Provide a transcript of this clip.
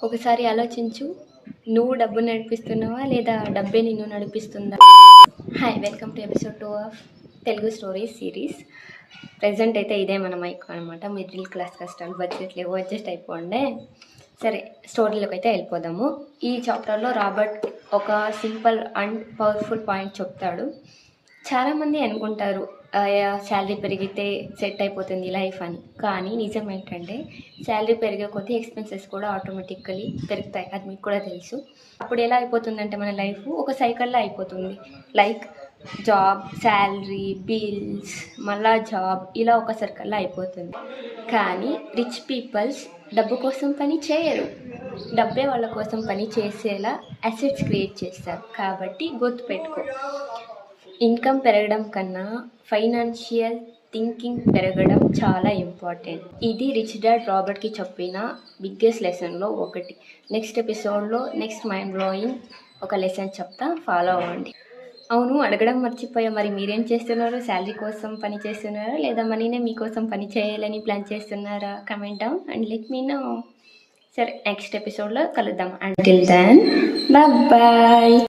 ఒకసారి ఆలోచించు, నువ్వు డబ్బు నడిపిస్తున్నావా లేదా డబ్బే నిన్ను నడిపిస్తుందా? Hi, welcome to episode 2 of Telugu stories series. Present అయితే ఇదే మన మైక్ అనమాట. మిడిల్ క్లాస్ కష్టాలు, బడ్జెట్ లేవు, అడ్జస్ట్ అయిపోండే. సరే, స్టోరీలోకి అయితే వెళ్ళిపోదాము. ఈ చాప్టర్లో రాబర్ట్ ఒక సింపుల్ అండ్ పవర్ఫుల్ పాయింట్ చెప్తాడు. చాలామంది అనుకుంటారు శాలరీ పెరిగితే సెట్ అయిపోతుంది లైఫ్ అని. కానీ నిజం ఏంటంటే శాలరీ పెరిగే కొద్దీ ఎక్స్పెన్సెస్ కూడా ఆటోమేటికలీ పెరుగుతాయి. అది మీకు కూడా తెలుసు. అప్పుడు ఎలా అయిపోతుందంటే మన లైఫ్ ఒక సైకిల్లో అయిపోతుంది. లైక్ జాబ్, శాలరీ, బిల్స్, మళ్ళా జాబ్, ఇలా ఒక సర్కిల్లో అయిపోతుంది. కానీ రిచ్ పీపుల్స్ డబ్బు కోసం పని చేయరు, డబ్బే వాళ్ళ కోసం పని చేసేలా అసెట్స్ క్రియేట్ చేస్తారు. కాబట్టి గుర్తుపెట్టుకో, ఇన్కమ్ పెరగడం కన్నా ఫైనాన్షియల్ థింకింగ్ పెరగడం చాలా ఇంపార్టెంట్. ఇది రిచ్ డాడ్ రాబర్ట్కి చెప్పిన బిగ్గెస్ట్ లెసన్లో ఒకటి. నెక్స్ట్ ఎపిసోడ్లో నెక్స్ట్ మైండ్ బ్లోయింగ్ ఒక లెసన్ చెప్తా, ఫాలో అవ్వండి. అవును, అడగడం మర్చిపోయా, మరి మీరేం చేస్తున్నారు? శాలరీ కోసం పని చేస్తున్నారా లేదా మనీనే మీకోసం పని చేయాలని ప్లాన్ చేస్తున్నారా? Comment down and let me know. సరే, నెక్స్ట్ ఎపిసోడ్లో కలుద్దాం. Until then, bye.